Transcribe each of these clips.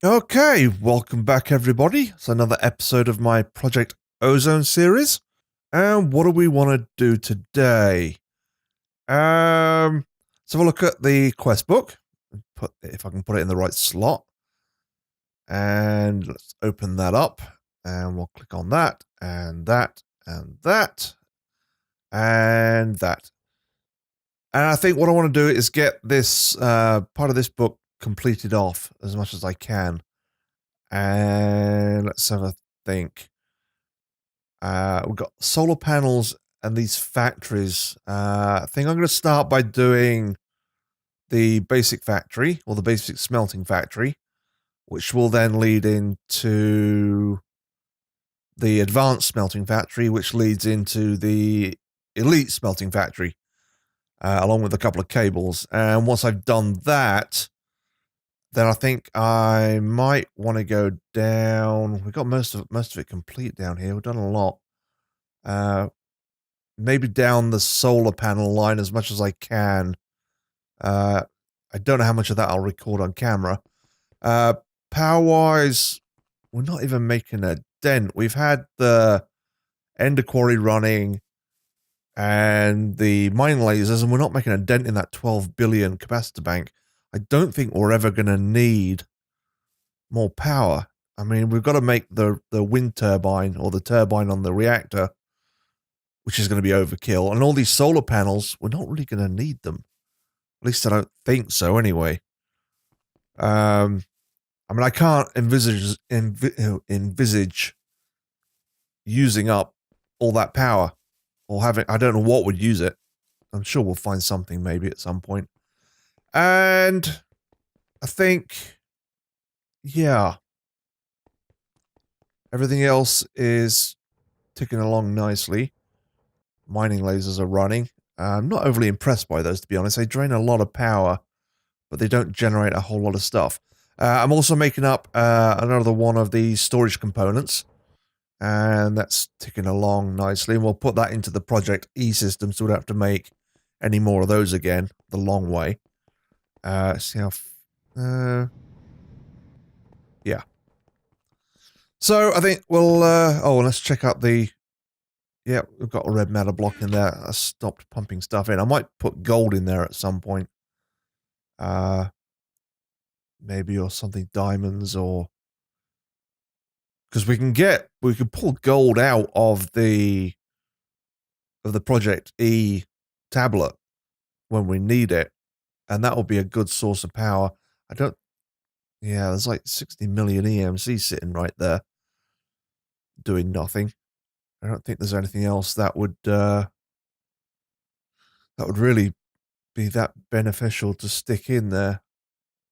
Okay, welcome back everybody. It's another episode of my Project Ozone series. And what do we want to do today? Let's have a look at the quest book. If I can put it in the right slot. And let's open that up. And we'll click on that, and that, and that, and that. And I think what I want to do is get this part of this book completed off as much as I can. And let's have a think. We've got solar panels and these factories. I think I'm going to start by doing the basic factory or the basic smelting factory, which will then lead into the advanced smelting factory, which leads into the elite smelting factory, along with a couple of cables. And once I've done that, then I think I might want to go down. We've got most of it complete down here. We've done a lot. Maybe down the solar panel line as much as I can. I don't know how much of that I'll record on camera. Power-wise, we're not even making a dent. We've had the Ender Quarry running and the mine lasers, and we're not making a dent in that 12 billion capacitor bank. I don't think we're ever going to need more power. I mean, we've got to make the wind turbine or the turbine on the reactor, which is going to be overkill. And all these solar panels, we're not really going to need them. At least I don't think so, anyway. I mean, I can't envisage using up all that power or having. I don't know what would use it. I'm sure we'll find something maybe at some point. And I think, yeah, everything else is ticking along nicely. Mining lasers are running. I'm not overly impressed by those, to be honest. They drain a lot of power, but they don't generate a whole lot of stuff. I'm also making up another one of these storage components, and that's ticking along nicely. And we'll put that into the Project E system, so we don't have to make any more of those again the long way. See how... yeah. So I think we'll... let's check out the... Yeah, we've got a red matter block in there. I stopped pumping stuff in. I might put gold in there at some point. Maybe, or something, diamonds, or... Because we can pull gold out of the Project E tablet when we need it, and that will be a good source of power. Yeah, there's like 60 million EMC sitting right there doing nothing. I don't think there's anything else that would really be that beneficial to stick in there.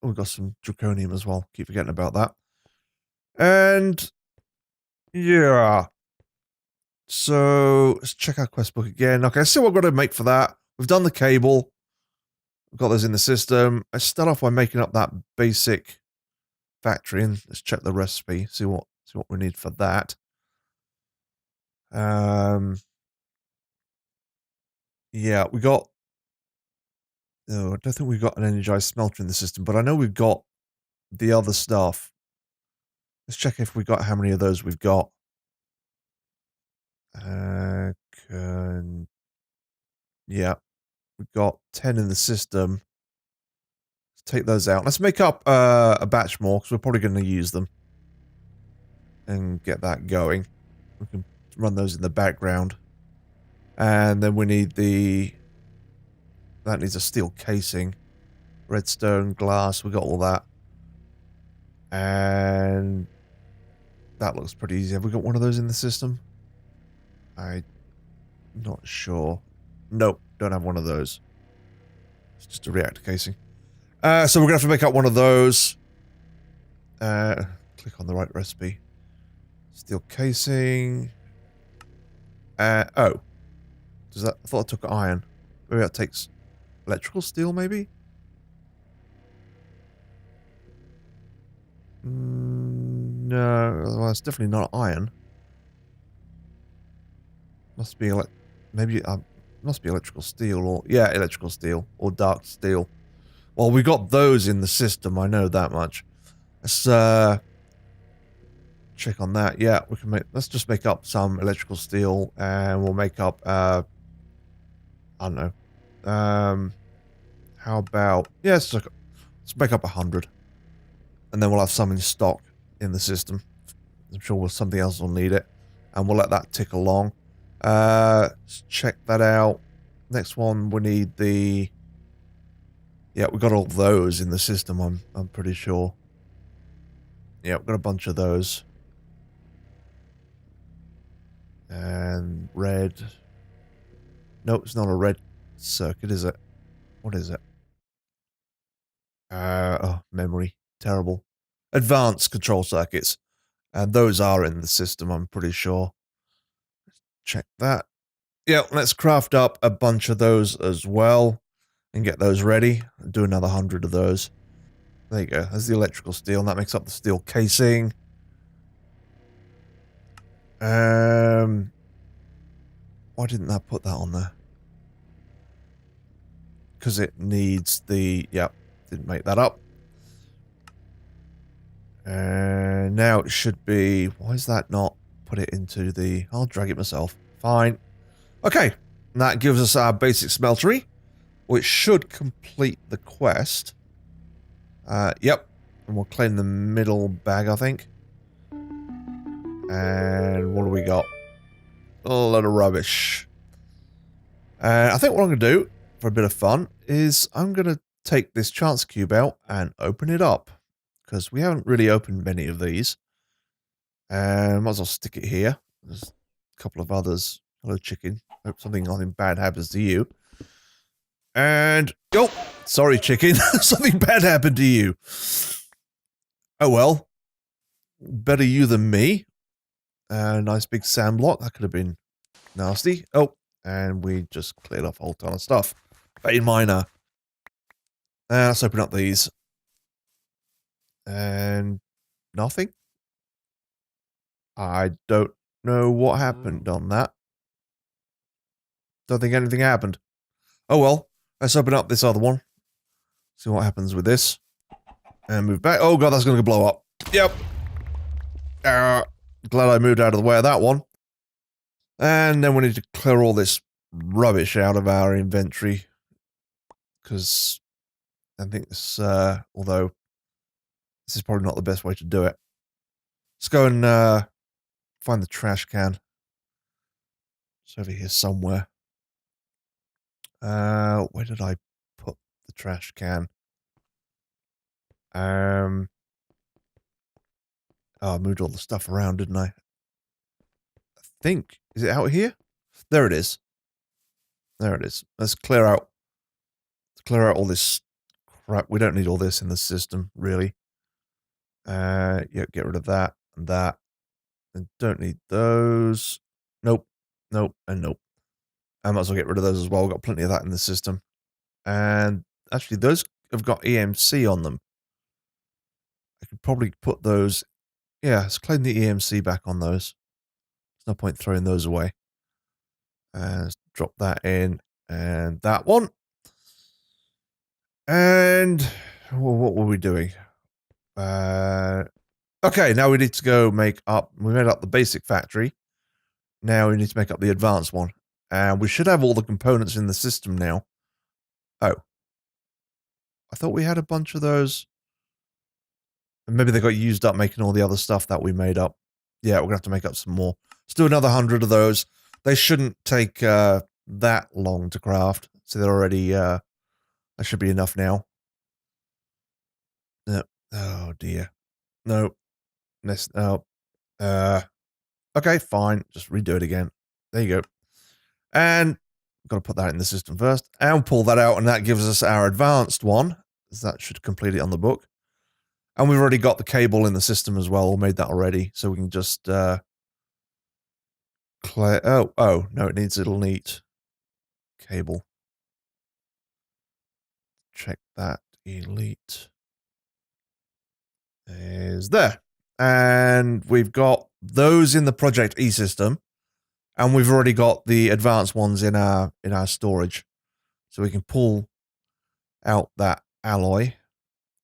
Oh, we've got some draconium as well. Keep forgetting about that. And yeah. So let's check our quest book again. Okay, so what we've got to make for that. We've done the cable. We've got those in the system. I start off by making up that basic factory, and let's check the recipe. See what we need for that. Yeah, we got. No, I don't think we've got an energized smelter in the system, but I know we've got the other stuff. Let's check if we got how many of those we've got. Yeah, we've got 10 in the system. Let's take those out. Let's make up a batch more, because we're probably going to use them. And get that going. We can run those in the background. And then we need that needs a steel casing. Redstone, glass, we got all that. And that looks pretty easy. Have we got one of those in the system? I'm not sure. Nope, don't have one of those. It's just a reactor casing. So we're going to have to make up one of those. Click on the right recipe. Steel casing. Oh. Does that... I thought I took iron. Maybe that takes electrical steel, maybe? No. Well, it's definitely not iron. Must be maybe must be electrical steel, or yeah, electrical steel or dark steel. Well, we got those in the system. I know that much. Let's check on that. Yeah, we can make. Let's just make up some electrical steel, and we'll make up. I don't know. How about let's make up 100, and then we'll have some in stock in the system. I'm sure something else will need it, and we'll let that tick along. Let's check that out. Next one, we need the. Yeah, we got all those in the system. I'm pretty sure. Yeah, we've got a bunch of those. And red. No, it's not a red circuit, is it? What is it? Oh, memory. Terrible. Advanced control circuits. And those are in the system, I'm pretty sure. Check that. Yeah, let's craft up a bunch of those as well. And get those ready. Do another 100 of those. There you go. There's the electrical steel. And that makes up the steel casing. Why didn't that put that on there? Because it needs the... Yep, didn't make that up. And now it should be... Why is that not put it into the... I'll drag it myself. Fine. Okay. And that gives us our basic smeltery, which should complete the quest. Yep. And we'll claim the middle bag, I think. And what do we got? A lot of rubbish. I think what I'm going to do, for a bit of fun, is I'm going to take this chance cube out and open it up. Because we haven't really opened many of these. And might as well stick it here. There's a couple of others. Hello, chicken. Hope nothing bad happens to you. And... Oh! Sorry, chicken. Something bad happened to you. Oh, well. Better you than me. Nice big sand block. That could have been nasty. Oh, and we just cleared off a whole ton of stuff. Vein miner. Let's open up these. And... nothing? I don't know what happened on that. Don't think anything happened. Oh well, let's open up this other one. See what happens with this. And move back. Oh god, that's going to blow up. Yep. Glad I moved out of the way of that one. And then we need to clear all this rubbish out of our inventory. Because I think this, although this is probably not the best way to do it. Let's go and find the trash can. It's over here somewhere. Where did I put the trash can? Oh, I moved all the stuff around, didn't I? I think. Is it out here? There it is. There it is. Let's clear out all this crap. We don't need all this in the system, really. Yeah, get rid of that and that. And don't need those. Nope. Nope. And nope. I might as well get rid of those as well. We've got plenty of that in the system. And actually, those have got EMC on them. I could probably put those... Yeah, let's claim the EMC back on those. There's no point throwing those away. And let's drop that in. And that one. And... Well, what were we doing? Okay, now we need to go make up... We made up the basic factory. Now we need to make up the advanced one. And we should have all the components in the system now. Oh. I thought we had a bunch of those. And maybe they got used up making all the other stuff that we made up. Yeah, we're going to have to make up some more. Let's do another 100 of those. They shouldn't take that long to craft. So they're already... that should be enough now. No. Oh, dear. No. No. Okay, fine. Just redo it again. There you go. And I've got to put that in the system first. And pull that out, and that gives us our advanced one. That should complete it on the book. And we've already got the cable in the system as well. We made that already. So we can just clear... Oh, no, it needs a little neat cable. Check that. Elite is there. And we've got those in the Project E system. And we've already got the advanced ones in our storage. So we can pull out that alloy.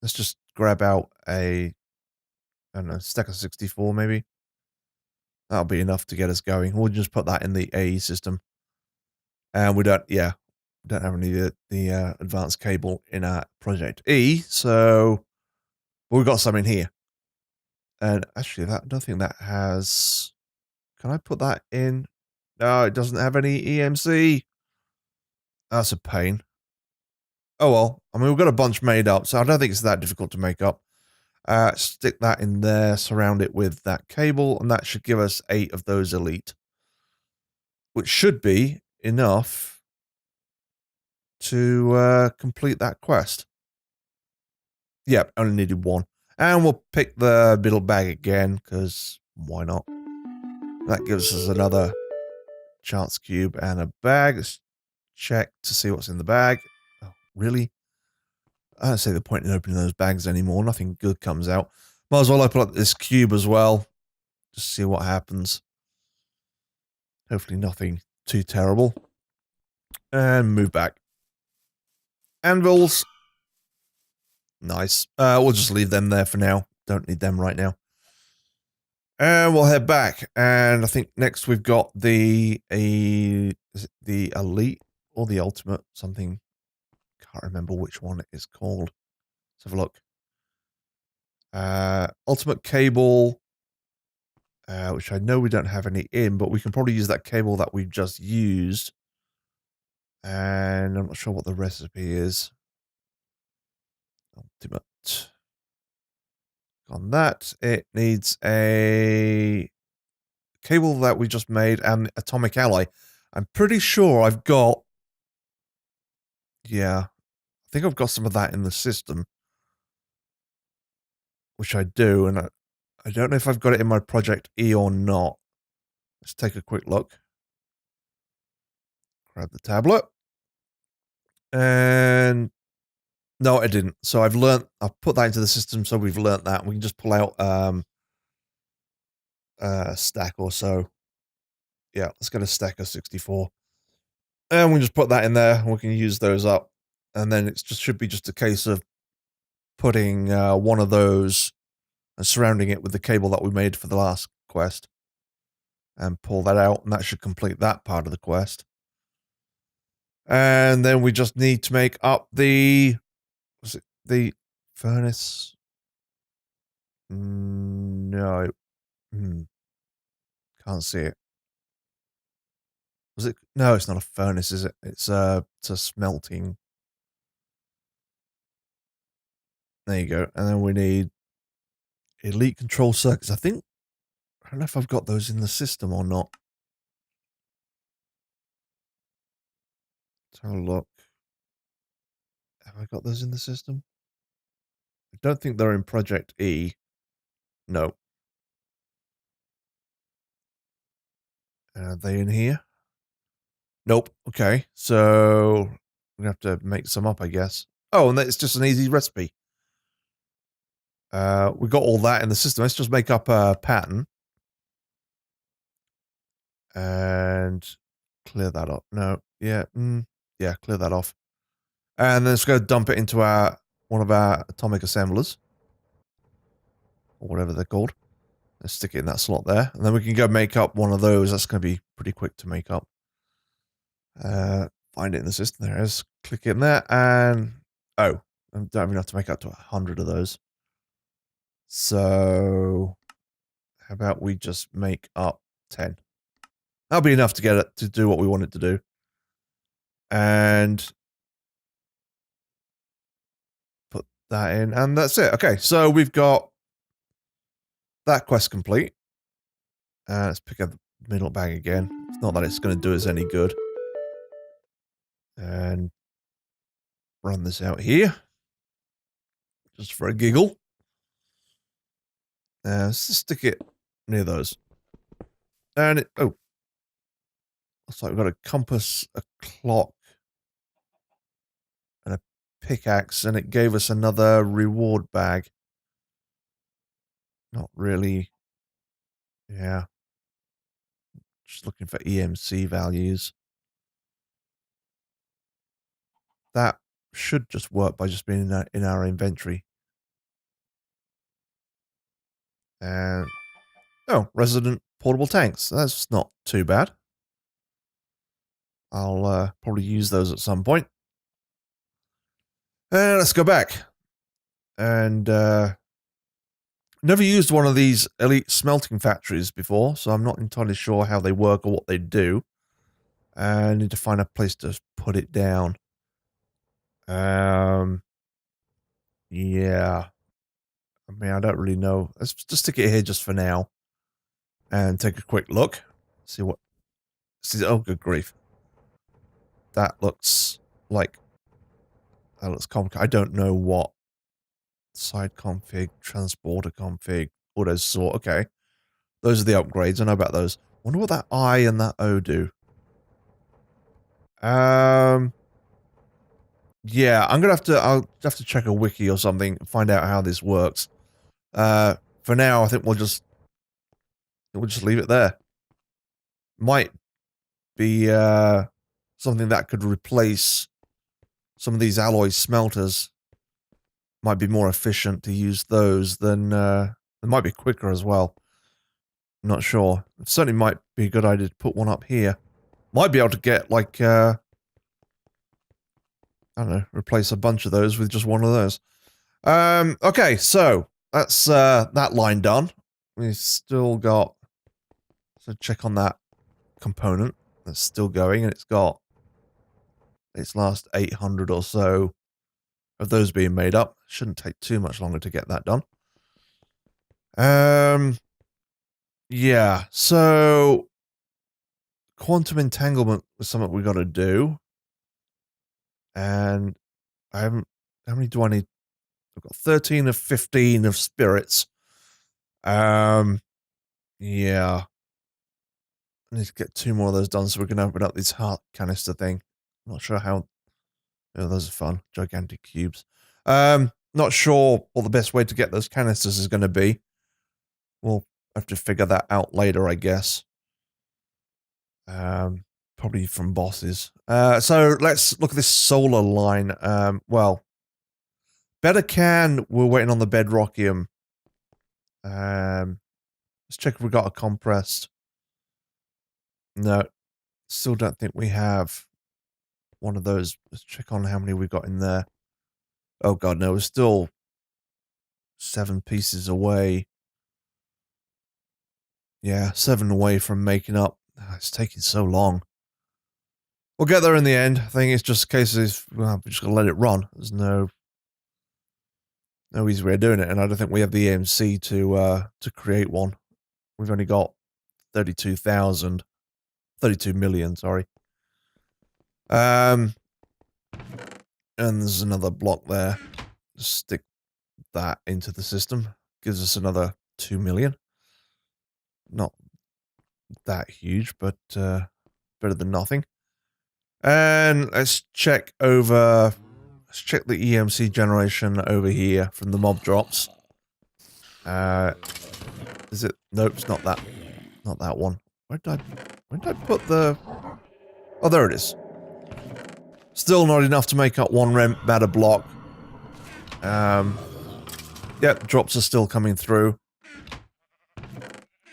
Let's just grab out a I don't know, stack of 64 maybe. That'll be enough to get us going. We'll just put that in the AE system. And we don't have any of the advanced cable in our Project E, so we've got some in here. And actually, I don't think that has... Can I put that in? No, it doesn't have any EMC. That's a pain. Oh well, I mean, we've got a bunch made up, so I don't think it's that difficult to make up. Stick that in there, surround it with that cable, and that should give us 8 of those elite. Which should be enough to complete that quest. Yep, only needed 1. And we'll pick the middle bag again, because why not? That gives us another chance cube and a bag. Let's check to see what's in the bag. Oh, really? I don't see the point in opening those bags anymore. Nothing good comes out. Might as well open up this cube as well. Just see what happens. Hopefully nothing too terrible. And move back. Anvils. Nice. We'll just leave them there for now. Don't need them right now. And we'll head back. And I think next we've got is it the Elite or the Ultimate? Something. Can't remember which one it is called. Let's have a look. Ultimate cable, which I know we don't have any in, but we can probably use that cable that we've just used. And I'm not sure what the recipe is. Ultimate. On that, it needs a cable that we just made and atomic alloy. I'm pretty sure I've got... Yeah, I think I've got some of that in the system. Which I do, and I don't know if I've got it in my Project E or not. Let's take a quick look. Grab the tablet. And no, I didn't. So I've put that into the system, so we've learnt that. We can just pull out a stack or so. Yeah, let's get a stack of 64. And we just put that in there, and we can use those up. And then it should be just a case of putting one of those and surrounding it with the cable that we made for the last quest. And pull that out, and that should complete that part of the quest. And then we just need to make up the furnace? No. Can't see it. Was it? No, it's not a furnace, is it? It's a smelting. There you go. And then we need elite control circuits. I don't know if I've got those in the system or not. Let's have a look. Have I got those in the system? I don't think they're in Project E. No. Are they in here? Nope. Okay. So we have to make some up, I guess. Oh, and it's just an easy recipe. We got all that in the system. Let's just make up a pattern. And clear that up. No. Yeah. Yeah, clear that off. And then let's go dump it into one of our atomic assemblers. Or whatever they're called. Let's stick it in that slot there. And then we can go make up one of those. That's going to be pretty quick to make up. Find it in the system. There it is. Click in there. And... Oh. I don't even have to make up to 100 of those. So... How about we just make up 10? That'll be enough to get it to do what we want it to do. And... Put that in. And that's it. Okay, so we've got... that quest complete. Let's pick up the middle bag again. It's not that it's going to do us any good. And run this out here. Just for a giggle. Let's just stick it near those. And it... Oh. Looks like we've got a compass, a clock, and a pickaxe. And it gave us another reward bag. Not really. Yeah. Just looking for EMC values. That should just work by just being in our inventory. And, oh, resident portable tanks. That's not too bad. I'll probably use those at some point. Let's go back. And never used one of these elite smelting factories before, so I'm not entirely sure how they work or what they do. I need to find a place to put it down. Yeah. I mean, I don't really know. Let's just stick it here just for now. And take a quick look. See what... See, oh, good grief. That looks like... That looks complicated. I don't know what... Side config, transporter config, auto sort. Okay. Those are the upgrades. I know about those. Wonder what that I and that O do. Yeah, I'm gonna have to... I'll have to check a wiki or something and find out how this works. For now, I think we'll just leave it there. Might be something that could replace some of these alloy smelters. Might be more efficient to use those than it might be quicker as well. I'm not sure. It certainly might be a good idea to put one up here. Might be able to get like I don't know, replace a bunch of those with just one of those. Okay, so that's that line done. We've still got... So check on that component. That's still going, and it's got its last 800 or so of those being made up. Shouldn't take too much longer to get that done. Yeah, so quantum entanglement was something we got to do. And I haven't... How many do I need? I've got 13 of 15 of spirits. Yeah. I need to get 2 more of those done so we can open up this heart canister thing. I'm not sure how... Oh, those are fun. Gigantic cubes. Not sure what the best way to get those canisters is going to be. We'll have to figure that out later, I guess. Probably from bosses. So let's look at this solar line. Well, better can... We're waiting on the bedrockium. Let's check if we got a compressed. No, still don't think we have one of those. Let's check on how many we got in there. Oh god, no, we're still 7 pieces away. Yeah, 7 away from making up. It's taking so long. We'll get there in the end. I think it's just a case of, well, we're just gonna let it run. There's no easy way of doing it, and I don't think we have the EMC to create one. We've only got 32 million, sorry. And there's another block there. Just stick that into the system. Gives us another 2 million. Not that huge, but better than nothing. And let's check over... Let's check the EMC generation over here from the mob drops. Is it... Nope, it's not that. Not that one. Where did I put the... Oh, there it is. Still not enough to make up 1 matter block. Yep, drops are still coming through.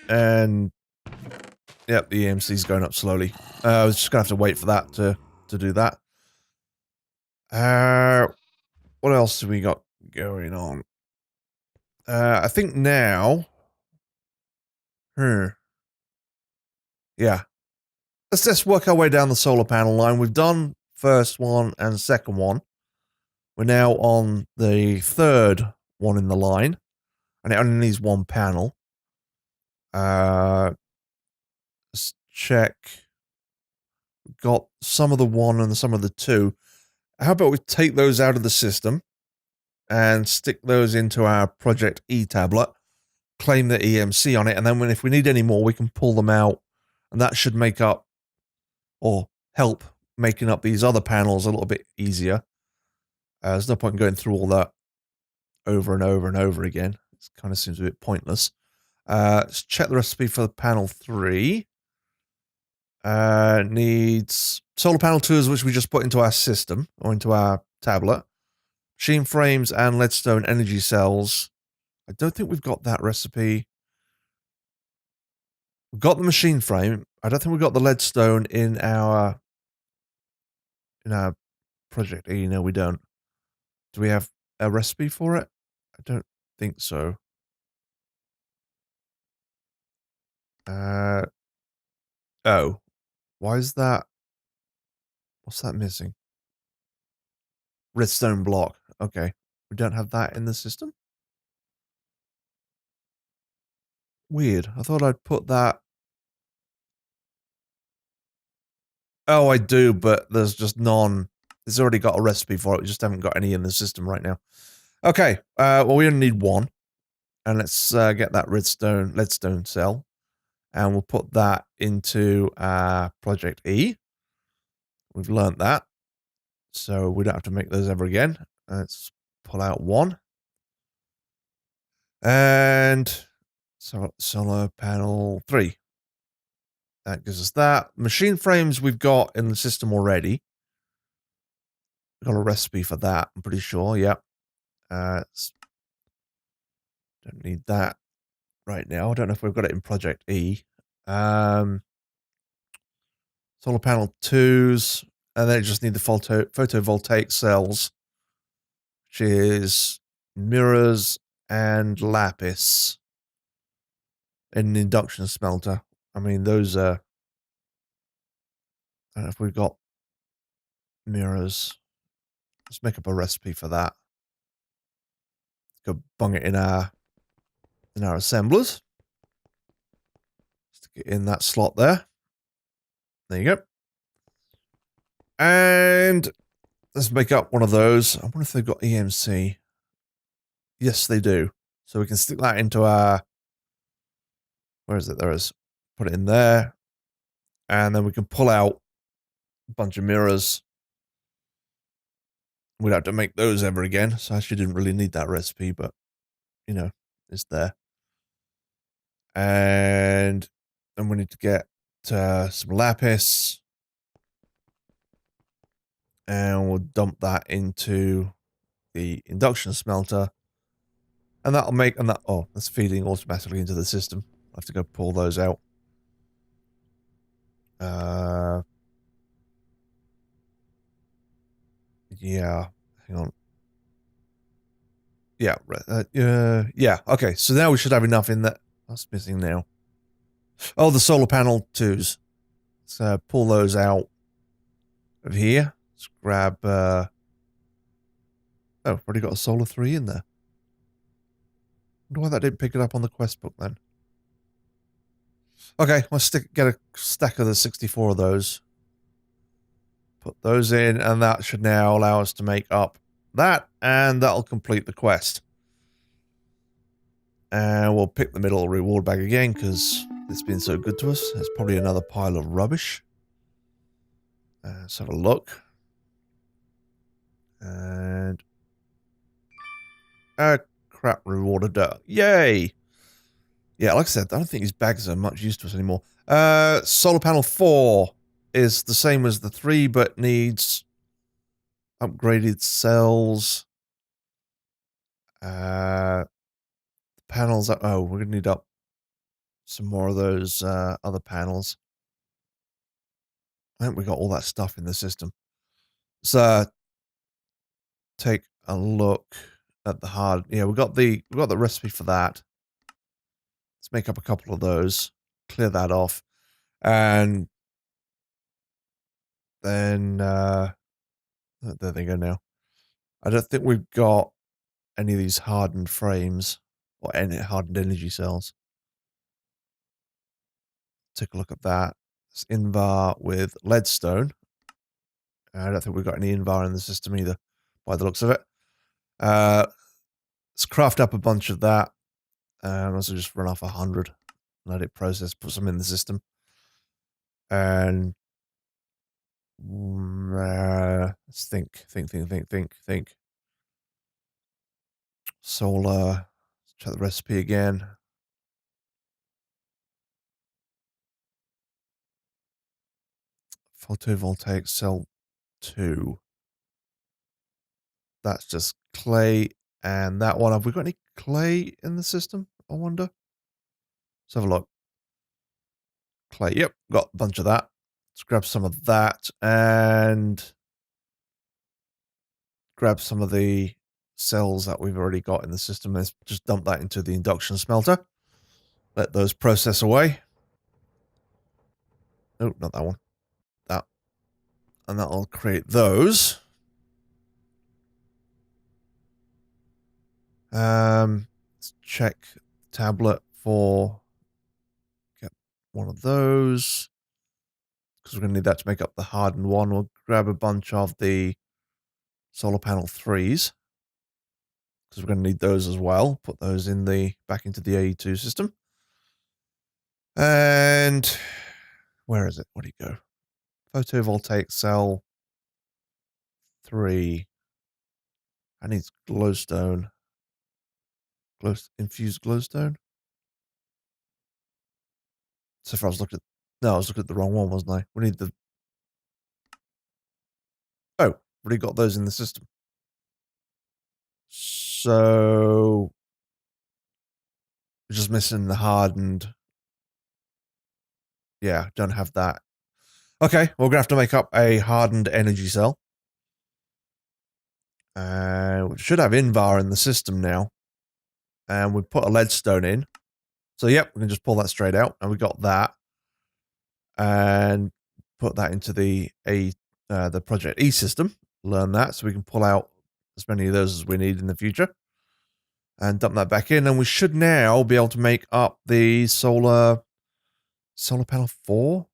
And... Yep, the EMC's going up slowly. I was just gonna have to wait for that to do that. What else have we got going on? I think now... Yeah. Let's just work our way down the solar panel line. We've done first one and second one. We're now on the third one in the line. And it only needs 1 panel. Let's check. We've got some of the 1 and some of the 2. How about we take those out of the system and stick those into our Project E tablet, claim the EMC on it, and then if we need any more, we can pull them out, and that should make up or help making up these other panels a little bit easier. There's no point in going through all that over and over and over again. It kind of seems a bit pointless. Let's check the recipe for panel 3. Needs solar panel 2, which we just put into our system or into our tablet. Machine frames and leadstone energy cells. I don't think we've got that recipe. We've got the machine frame. I don't think we've got the leadstone in our Project E. No, we don't. Do we have a recipe for it? I don't think so. Oh, why is that? What's that missing? Redstone block. Okay. We don't have that in the system? Weird. I thought I'd put that. Oh, I do, but there's just none. It's already got a recipe for it. We just haven't got any in the system right now. Okay. Well, we only need one. And let's get that leadstone cell. And we'll put that into Project E. We've learnt that. So we don't have to make those ever again. Let's pull out one. And so solar panel 3. That gives us that. Machine frames we've got in the system already. We've got a recipe for that, I'm pretty sure. Yep. Don't need that right now. I don't know if we've got it in Project E. Solar panel 2s. And then just need the photovoltaic cells, which is mirrors and lapis. And an induction smelter. I mean, those are. I don't know if we've got mirrors. Let's make up a recipe for that. Go bung it in our assemblers. Stick it in that slot there. There you go. And let's make up one of those. I wonder if they've got EMC. Yes, they do. So we can stick that into our. Where is it? There is. Put it in there. And then we can pull out a bunch of mirrors. We don't have to make those ever again. So I actually didn't really need that recipe, but, it's there. And then we need to get some lapis. And we'll dump that into the induction smelter. And that'll make, that's feeding automatically into the system. I'll have to go pull those out. Yeah, hang on. Yeah, yeah, okay. So now we should have enough in that. What's missing now? Oh, the solar panel 2s. Let's pull those out of here. Let's grab, already got a solar 3 in there. Wonder why that didn't pick it up on the quest book then. Okay, let's get a stack of the 64 of those. Put those in, and that should now allow us to make up that, and that'll complete the quest. And we'll pick the middle reward bag again, because it's been so good to us. It's probably another pile of rubbish. Let's have a look. And... crap rewarded. Yay! Yeah, like I said, I don't think these bags are much use to us anymore. Solar panel 4 is the same as the 3, but needs upgraded cells. Panels. Oh, we're gonna need up some more of those other panels. I think we got all that stuff in the system. So take a look at the hard. Yeah, we got the recipe for that. Let's make up a couple of those. Clear that off, and then there they go. Now, I don't think we've got any of these hardened frames or any hardened energy cells. Take a look at that. It's Invar with leadstone. I don't think we've got any Invar in the system either, by the looks of it. Let's craft up a bunch of that. Also just run off 100. Let it process, put some in the system. And let's think. Solar. Let's check the recipe again. Photovoltaic cell 2. That's just clay and that one. Have we got any clay in the system? I wonder. Let's have a look. clay. Yep, got a bunch of that. Let's grab some of that and grab some of the cells that we've already got in the system. Let's just dump that into the induction smelter. Let those process away. Oh, not that one. That. And that'll create those. Let's check the tablet for get one of those. Because we're going to need that to make up the hardened one. We'll grab a bunch of the solar panel 3s. Because we're going to need those as well. Put those in the back into the AE2 system. And where is it? Where'd it go? Photovoltaic cell 3. I need glowstone. Infused glowstone? So if I was looking at... No, I was looking at the wrong one, wasn't I? We need the... Oh, already got those in the system. So... we're just missing the hardened... Yeah, don't have that. Okay, we're going to have to make up a hardened energy cell. We should have Invar in the system now. And we put a leadstone in. So, yep, we can just pull that straight out. And we got that. And put that into the Project E system. Learn that so we can pull out as many of those as we need in the future. And dump that back in. And we should now be able to make up the solar panel 4.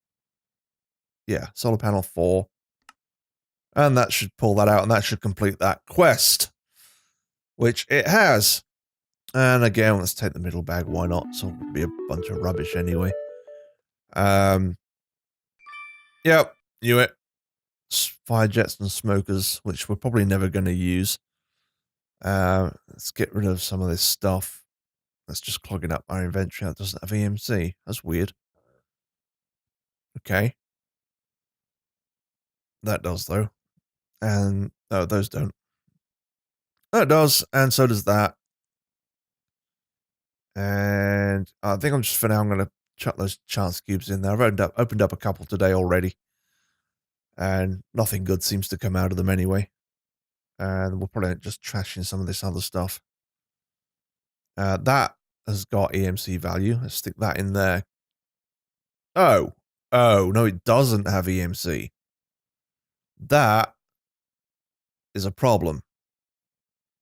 Yeah, solar panel 4. And that should pull that out. And that should complete that quest. Which it has. And again, let's take the middle bag. Why not? So it'll be a bunch of rubbish anyway. Yep, knew it. Fire jets and smokers, which we're probably never going to use. Let's get rid of some of this stuff. That's just clogging up our inventory. That doesn't have EMC. That's weird. Okay. That does, though. And, no, those don't. That does, and so does that. And I think for now, I'm going to chuck those chance cubes in there. I've opened up a couple today already. And nothing good seems to come out of them anyway. And we'll probably just trash in some of this other stuff. That has got EMC value. Let's stick that in there. Oh, no, it doesn't have EMC. That is a problem.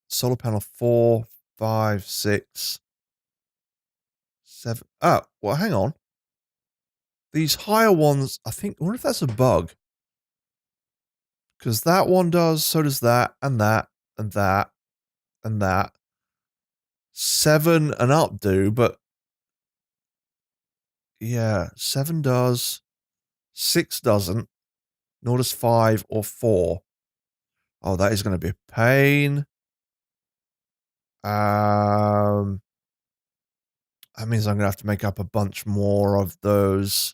Solar panel 4, 5, 6, 7. Oh, well, hang on. These higher ones, I wonder if that's a bug. Because that one does, so does that, and that, and that, and that. 7 and up do, but yeah, 7 does, 6 doesn't, nor does 5 or 4. Oh, that is going to be a pain. That means I'm going to have to make up a bunch more of those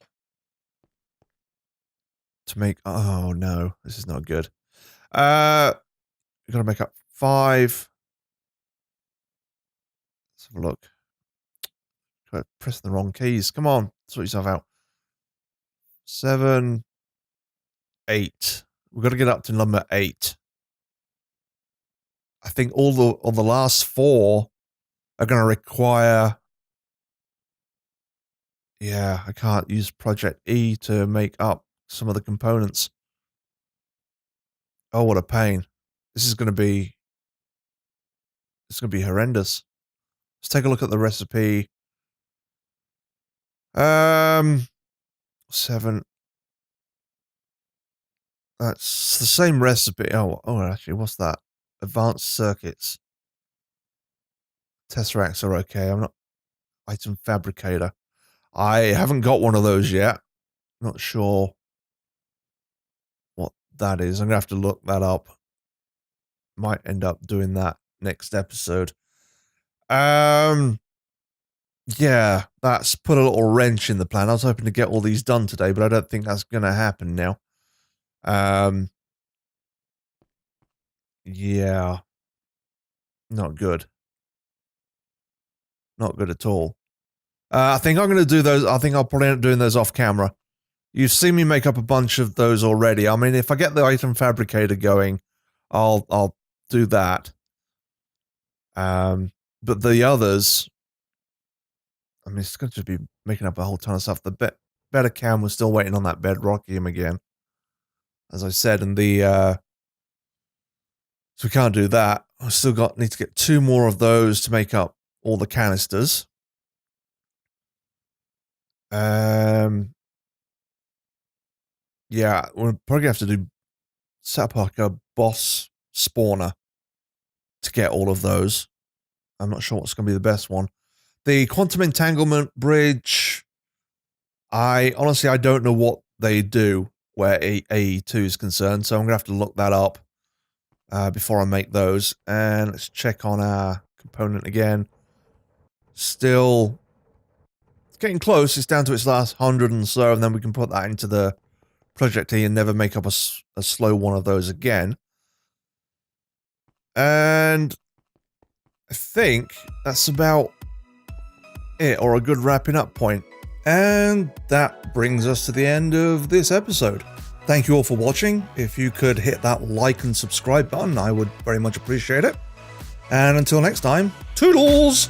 to make... Oh, no. This is not good. We've got to make up 5. Let's have a look. Pressing the wrong keys. Come on. Sort yourself out. 7, 8. We've got to get up to number 8. I think all the last 4 are going to require... Yeah, I can't use Project E to make up some of the components. Oh, what a pain. This is going to be... It's going to be horrendous. Let's take a look at the recipe. 7. That's the same recipe. Oh, actually, what's that? Advanced circuits. Tesseracts are okay. I'm not... Item fabricator. I haven't got one of those yet. Not sure what that is. I'm going to have to look that up. Might end up doing that next episode. Yeah, that's put a little wrench in the plan. I was hoping to get all these done today, but I don't think that's going to happen now. Yeah. Not good. Not good at all. I think I'm going to do those. I think I'll probably end up doing those off camera. You've seen me make up a bunch of those already. I mean, if I get the item fabricator going, I'll do that. But the others, I mean, it's going to be making up a whole ton of stuff. The better cam, we're still waiting on that bedrockium again. As I said, and so we can't do that. I still need to get 2 more of those to make up all the canisters. Yeah, we're probably gonna have to set up like a boss spawner to get all of those. I'm not sure what's gonna be the best one. The quantum entanglement bridge, I honestly don't know what they do where AE2 is concerned, so I'm gonna have to look that up before I make those. And let's check on our component again. Still getting close. It's down to its last 100 and so, and then we can put that into the Project E and never make up a slow one of those again. And I think that's about it, or a good wrapping up point. And that brings us to the end of this episode. Thank you all for watching. If you could hit that like and subscribe button, I would very much appreciate it. And until next time, toodles!